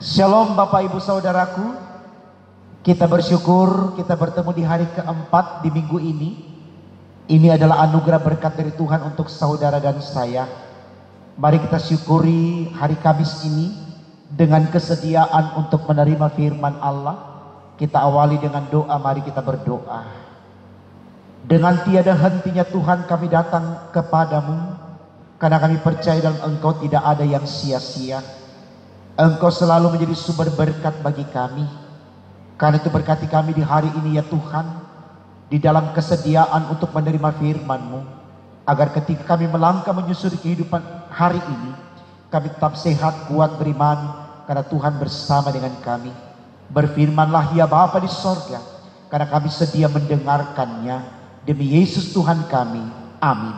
Shalom Bapak Ibu Saudaraku. Kita bersyukur kita bertemu di hari keempat di minggu ini. Ini adalah anugerah berkat dari Tuhan untuk saudara dan saya. Mari kita syukuri hari Kamis ini dengan kesediaan untuk menerima firman Allah. Kita awali dengan doa, mari kita berdoa. Dengan tiada hentinya Tuhan kami datang kepadamu, karena kami percaya dalam Engkau tidak ada yang sia-sia. Engkau selalu menjadi sumber berkat bagi kami. Karena itu berkati kami di hari ini ya Tuhan, di dalam kesediaan untuk menerima firman-Mu, agar ketika kami melangkah menyusuri kehidupan hari ini, kami tetap sehat, kuat, beriman, karena Tuhan bersama dengan kami. Berfirmanlah ya Bapa di sorga, karena kami sedia mendengarkannya, demi Yesus Tuhan kami, amin.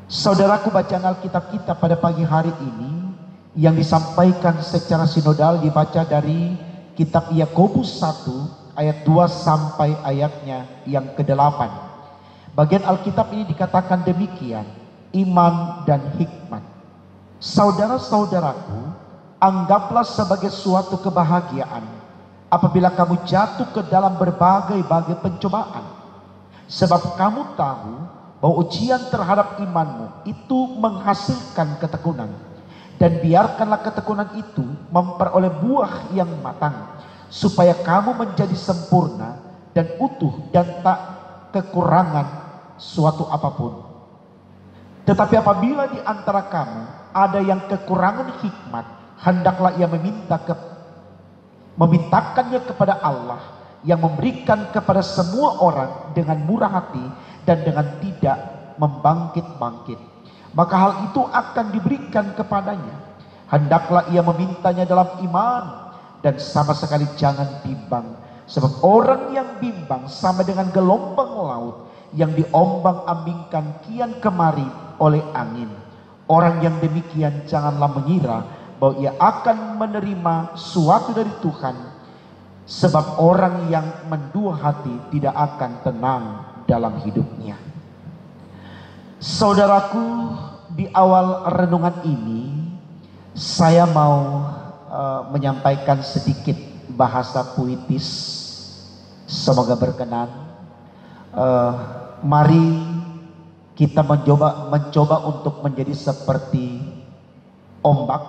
Saudaraku, bacaan Alkitab kita pada pagi hari ini yang disampaikan secara sinodal dibaca dari Kitab Yakobus 1 ayat 2 sampai ayatnya yang ke-8. Bagian Alkitab ini dikatakan demikian, iman dan hikmat. Saudara-saudaraku, anggaplah sebagai suatu kebahagiaan apabila kamu jatuh ke dalam berbagai-bagai pencobaan. Sebab kamu tahu bahwa ujian terhadap imanmu itu menghasilkan ketekunan. Dan biarkanlah ketekunan itu memperoleh buah yang matang, supaya kamu menjadi sempurna dan utuh dan tak kekurangan suatu apapun. Tetapi apabila di antara kamu ada yang kekurangan hikmat, hendaklah ia memintakannya kepada Allah, yang memberikan kepada semua orang dengan murah hati dan dengan tidak membangkit-bangkit. Maka hal itu akan diberikan kepadanya. Hendaklah ia memintanya dalam iman, dan sama sekali jangan bimbang. Sebab orang yang bimbang sama dengan gelombang laut yang diombang-ambingkan kian kemari oleh angin. Orang yang demikian janganlah mengira bahwa ia akan menerima suatu dari Tuhan. Sebab orang yang mendua hati tidak akan tenang dalam hidupnya. Saudaraku, di awal renungan ini saya mau menyampaikan sedikit bahasa puitis. Semoga berkenan. Mari kita mencoba untuk menjadi seperti ombak,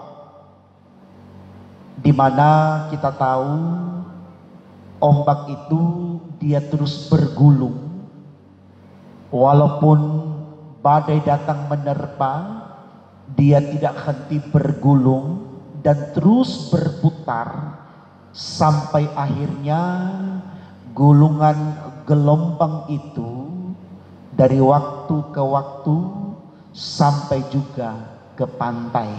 di mana kita tahu ombak itu dia terus bergulung walaupun badai datang menerpa, dia tidak henti bergulung dan terus berputar sampai akhirnya gulungan gelombang itu dari waktu ke waktu sampai juga ke pantai.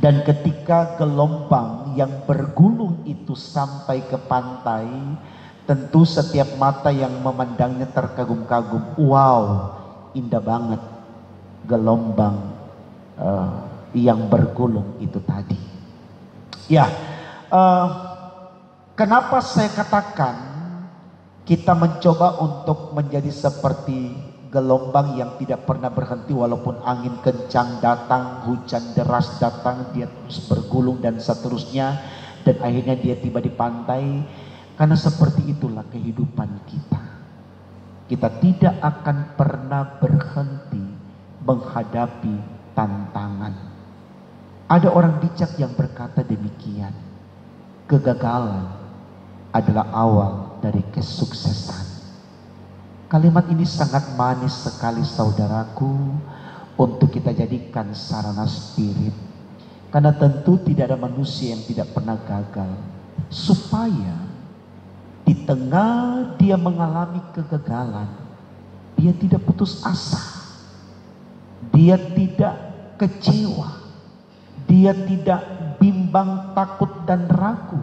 Dan ketika gelombang yang bergulung itu sampai ke pantai, tentu setiap mata yang memandangnya terkagum-kagum. Wow, indah banget gelombang yang bergulung itu tadi. Ya, kenapa saya katakan kita mencoba untuk menjadi seperti gelombang yang tidak pernah berhenti walaupun angin kencang datang, hujan deras datang, dia terus bergulung dan seterusnya, dan akhirnya dia tiba di pantai. Karena seperti itulah kehidupan kita. Kita tidak akan pernah berhenti menghadapi tantangan. Ada orang bijak yang berkata demikian, kegagalan adalah awal dari kesuksesan. Kalimat ini sangat manis sekali saudaraku untuk kita jadikan sarana spirit. Karena tentu tidak ada manusia yang tidak pernah gagal. Supaya di tengah dia mengalami kegagalan, dia tidak putus asa, dia tidak kecewa, dia tidak bimbang, takut dan ragu.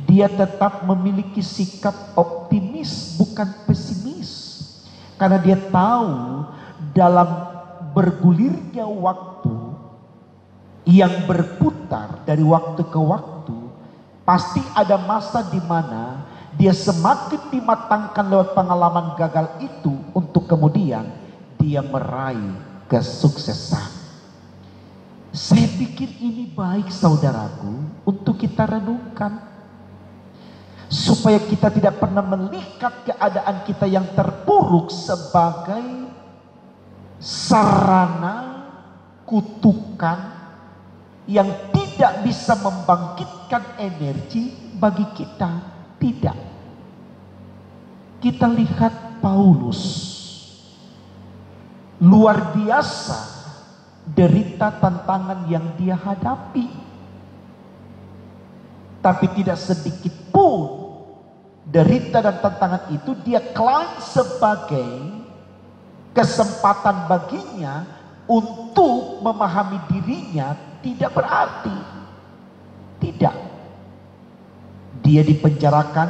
Dia tetap memiliki sikap optimis bukan pesimis, karena dia tahu dalam bergulirnya waktu yang berputar dari waktu ke waktu, pasti ada masa di mana dia semakin dimatangkan lewat pengalaman gagal itu untuk kemudian dia meraih kesuksesan. Saya pikir ini baik saudaraku untuk kita renungkan. Supaya kita tidak pernah melihat keadaan kita yang terpuruk sebagai sarana kutukan yang tidak bisa membangkitkan energi bagi kita. Tidak. Kita lihat Paulus, luar biasa derita tantangan yang dia hadapi, tapi tidak sedikit pun derita dan tantangan itu dia klaim sebagai kesempatan baginya untuk memahami dirinya. Tidak berarti tidak. Dia dipenjarakan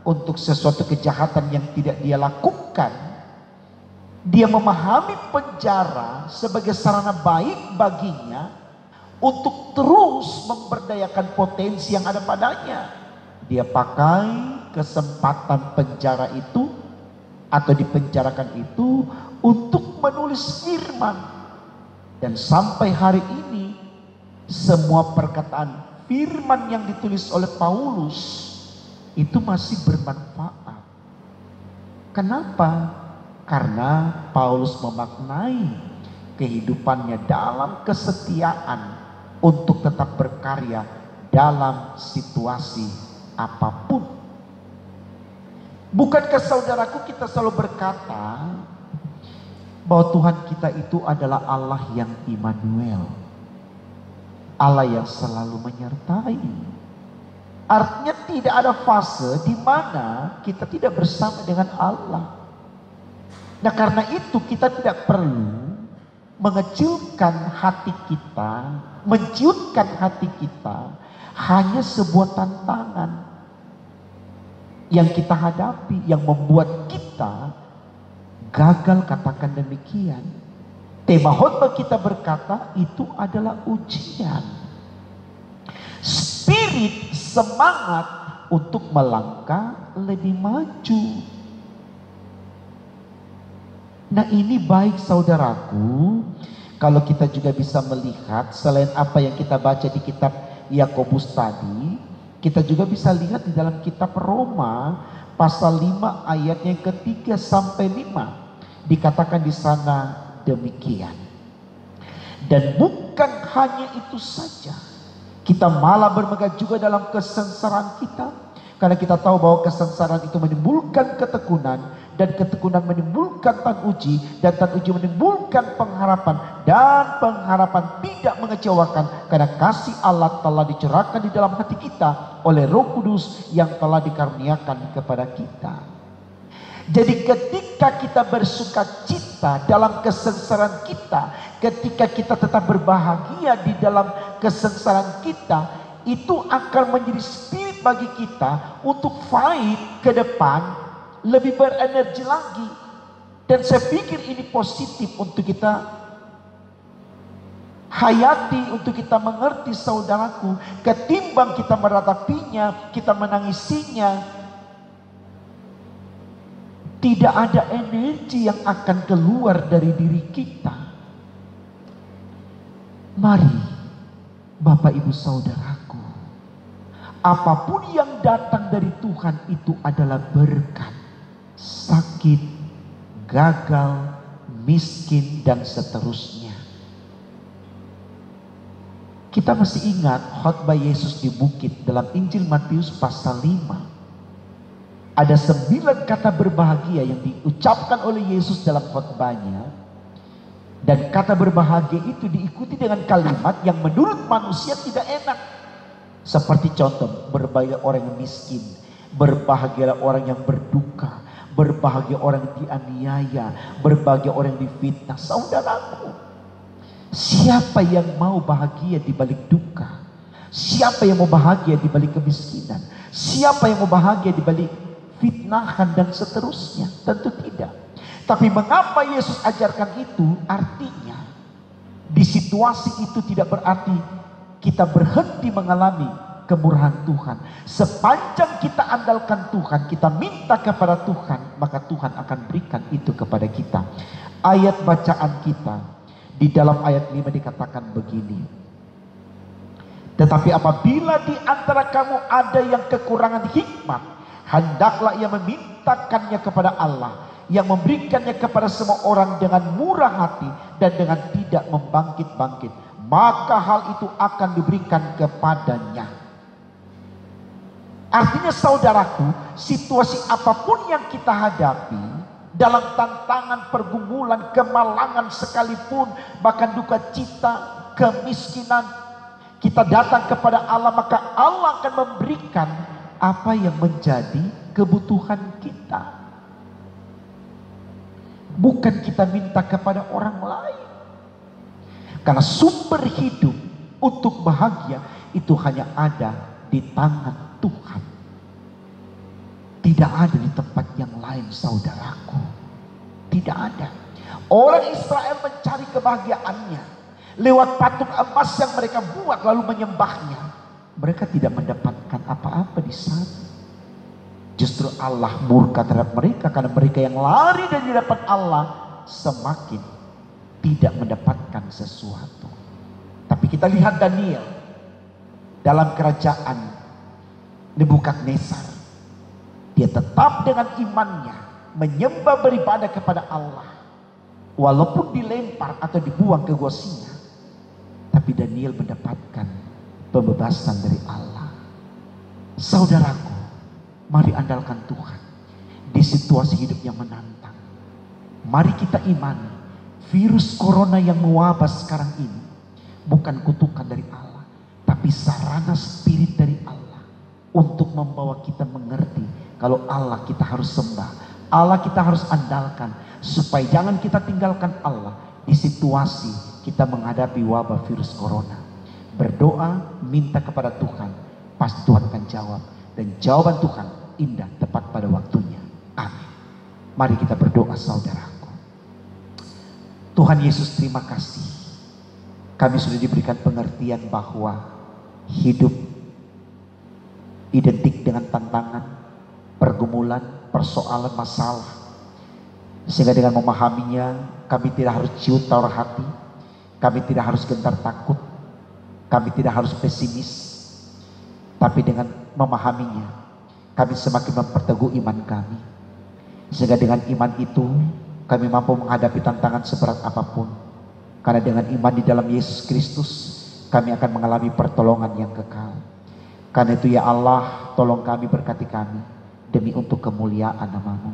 untuk sesuatu kejahatan yang tidak dia lakukan. Dia memahami penjara sebagai sarana baik baginya untuk terus memberdayakan potensi yang ada padanya. Dia pakai kesempatan penjara itu atau dipenjarakan itu untuk menulis firman. Dan sampai hari ini semua perkataan firman yang ditulis oleh Paulus itu masih bermanfaat. Kenapa? Karena Paulus memaknai kehidupannya dalam kesetiaan untuk tetap berkarya dalam situasi apapun. Bukankah saudaraku kita selalu berkata bahwa Tuhan kita itu adalah Allah yang Immanuel, Allah yang selalu menyertai. Artinya tidak ada fase di mana kita tidak bersama dengan Allah. Nah, karena itu kita tidak perlu mengecilkan hati kita, menciutkan hati kita hanya sebuah tantangan yang kita hadapi, yang membuat kita gagal, katakan demikian. Tema khotbah kita berkata itu adalah ujian. Spirit, semangat untuk melangkah lebih maju. Nah, ini baik saudaraku, kalau kita juga bisa melihat selain apa yang kita baca di kitab Yakobus tadi, kita juga bisa lihat di dalam kitab Roma pasal 5 ayat yang ketiga sampai 5. Dikatakan di sana demikian. Dan bukan hanya itu saja, kita malah bermegah juga dalam kesengsaraan kita, karena kita tahu bahwa kesengsaraan itu menimbulkan ketekunan, dan ketekunan menimbulkan tan uji, dan tan uji menimbulkan pengharapan, dan pengharapan tidak mengecewakan, karena kasih Allah telah dicurahkan di dalam hati kita oleh Roh Kudus yang telah dikaruniakan kepada kita. Jadi ketika kita bersuka cita dalam kesengsaraan kita, ketika kita tetap berbahagia di dalam kesengsaraan kita, itu akan menjadi spirit bagi kita untuk fight ke depan, lebih berenergi lagi. Dan saya pikir ini positif untuk kita hayati, untuk kita mengerti saudaraku. Ketimbang kita meratapinya, kita menangisinya, tidak ada energi yang akan keluar dari diri kita. Mari Bapak Ibu Saudaraku, apapun yang datang dari Tuhan itu adalah berkat. Sakit, gagal, miskin, dan seterusnya. Kita masih ingat khotbah Yesus di bukit dalam Injil Matius pasal 5. Ada 9 kata berbahagia yang diucapkan oleh Yesus dalam khotbahnya. Dan kata berbahagia itu diikuti dengan kalimat yang menurut manusia tidak enak. Seperti contoh, berbahagia orang yang miskin, berbahagialah orang yang berduka, berbahagia orang yang dianiaya, berbahagia orang yang difitnah. Saudaraku, siapa yang mau bahagia di balik duka? Siapa yang mau bahagia di balik kemiskinan? Siapa yang mau bahagia di balik fitnahan dan seterusnya? Tentu tidak. Tapi mengapa Yesus ajarkan itu? Artinya di situasi itu tidak berarti kita berhenti mengalami kemurahan Tuhan. Sepanjang kita andalkan Tuhan, kita minta kepada Tuhan, maka Tuhan akan berikan itu kepada kita. Ayat bacaan kita Di dalam ayat 5 dikatakan begini. Tetapi apabila di antara kamu ada yang kekurangan hikmat, hendaklah ia memintakannya kepada Allah, yang memberikannya kepada semua orang dengan murah hati dan dengan tidak membangkit-bangkit, maka hal itu akan diberikan kepadanya. Artinya saudaraku, situasi apapun yang kita hadapi, dalam tantangan, pergumulan, kemalangan sekalipun, bahkan duka cita, kemiskinan, kita datang kepada Allah, maka Allah akan memberikan apa yang menjadi kebutuhan kita. Bukan kita minta kepada orang lain. Karena sumber hidup untuk bahagia itu hanya ada di tangan Tuhan. Tidak ada di tempat yang lain, saudaraku. Tidak ada. Orang Israel mencari kebahagiaannya lewat patung emas yang mereka buat lalu menyembahnya. Mereka tidak mendapatkan apa-apa di sana. Justru Allah murka terhadap mereka karena mereka yang lari dari hadapan Allah semakin tidak mendapatkan sesuatu. Tapi kita lihat Daniel dalam kerajaan Nebukadnezar, dia tetap dengan imannya menyembah, beribadah kepada Allah, walaupun dilempar atau dibuang ke gua singa. Tapi Daniel mendapatkan pembebasan dari Allah. Saudaraku, mari andalkan Tuhan di situasi hidup yang menantang. Mari kita imani virus corona yang mewabah sekarang ini bukan kutukan dari Allah, tapi sarana spirit dari Allah untuk membawa kita mengerti kalau Allah kita harus sembah, Allah kita harus andalkan, supaya jangan kita tinggalkan Allah di situasi kita menghadapi wabah virus corona. Berdoa, minta kepada Tuhan, pasti Tuhan akan jawab, dan jawaban Tuhan indah, tepat pada waktunya. Amin. Mari kita berdoa, saudaraku. Tuhan Yesus, terima kasih. Kami sudah diberikan pengertian bahwa hidup identik dengan tantangan, pergumulan, persoalan, masalah. Sehingga dengan memahaminya, kami tidak harus ciut tawar hati, kami tidak harus gentar takut, kami tidak harus pesimis. Tapi dengan memahaminya, kami semakin memperteguh iman kami. Sehingga dengan iman itu, kami mampu menghadapi tantangan seberat apapun. Karena dengan iman di dalam Yesus Kristus, kami akan mengalami pertolongan yang kekal. Karena itu ya Allah, tolong kami, berkati kami, demi untuk kemuliaan nama-Mu.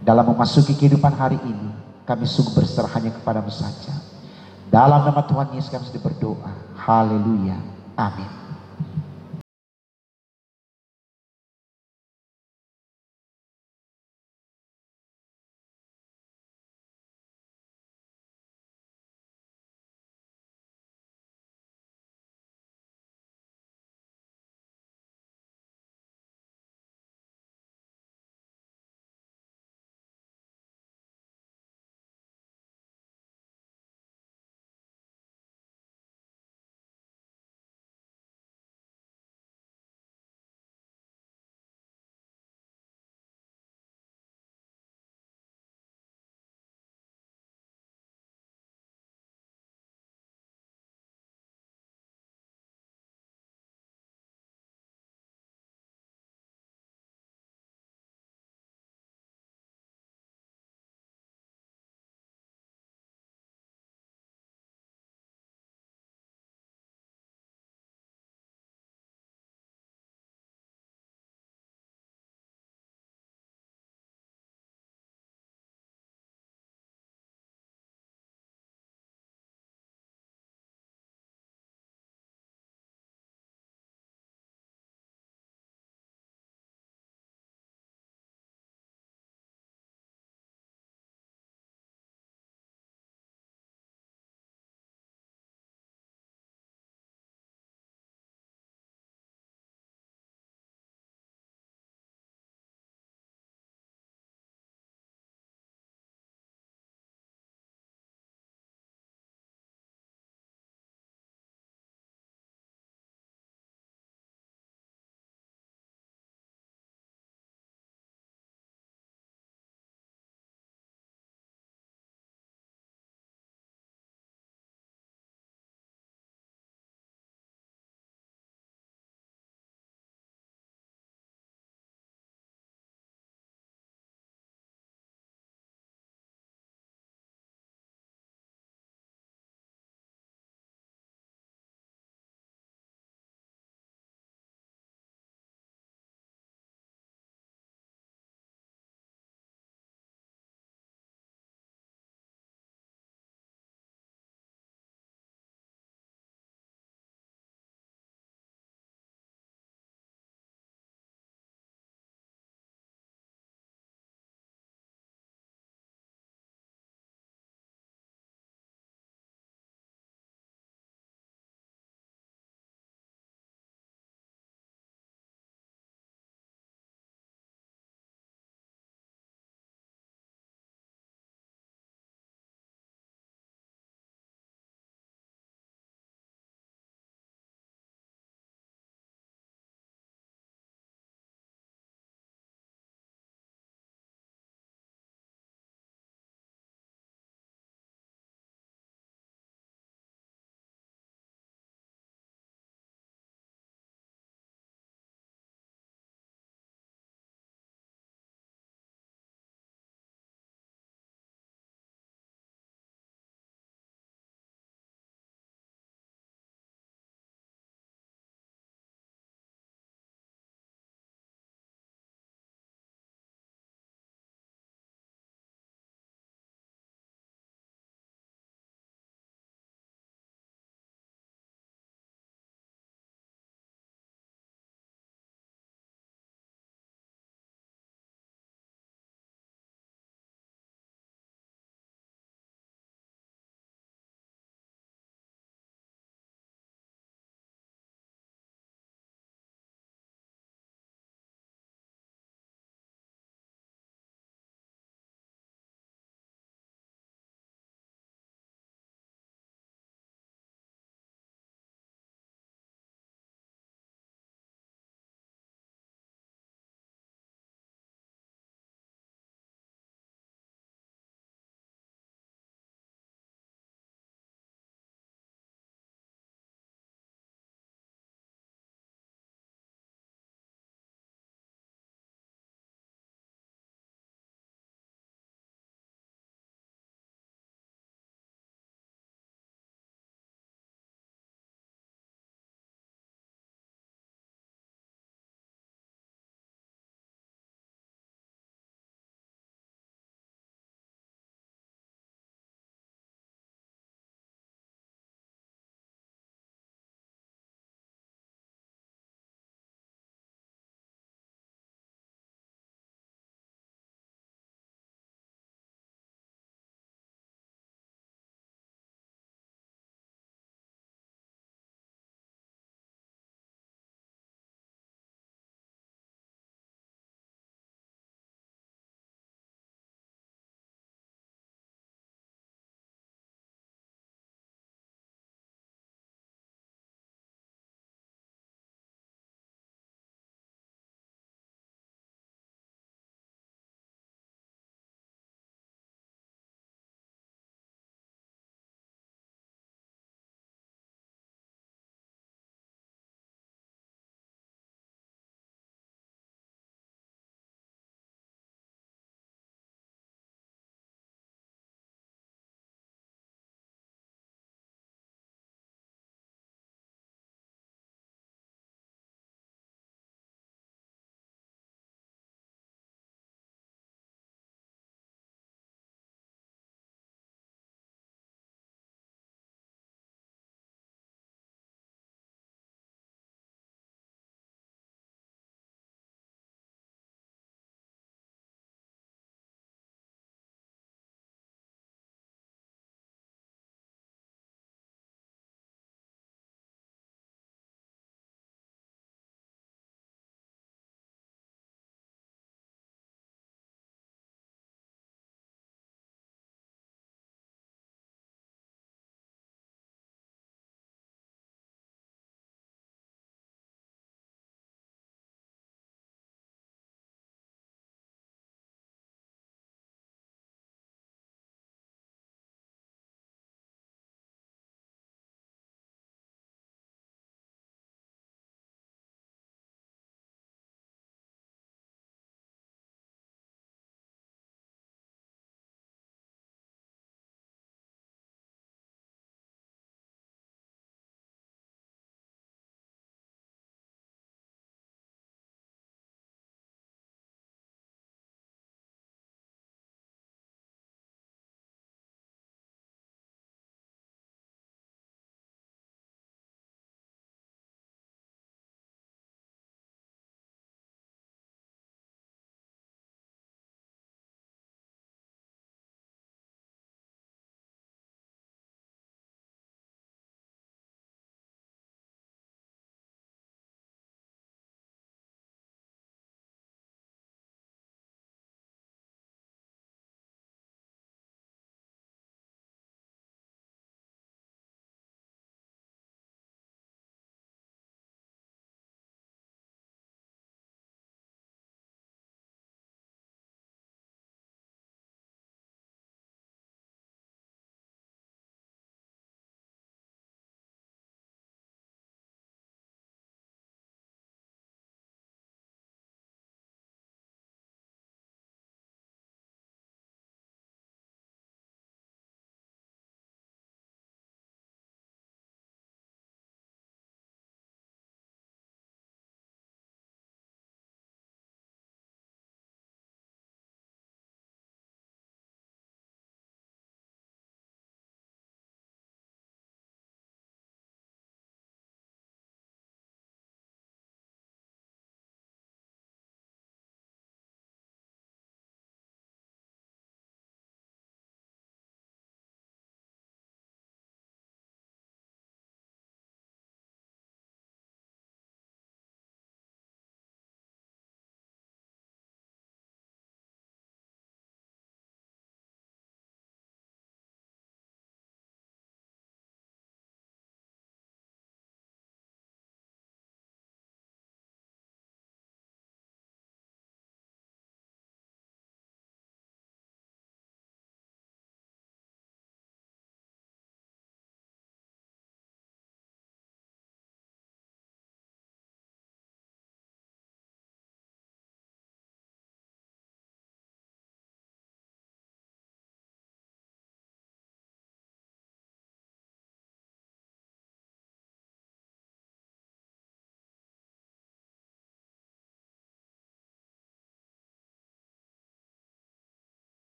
Dalam memasuki kehidupan hari ini, kami sungguh berserah hanya kepada-Mu saja. Dalam nama Tuhan Yesus kami sudah berdoa. Haleluya. Amin.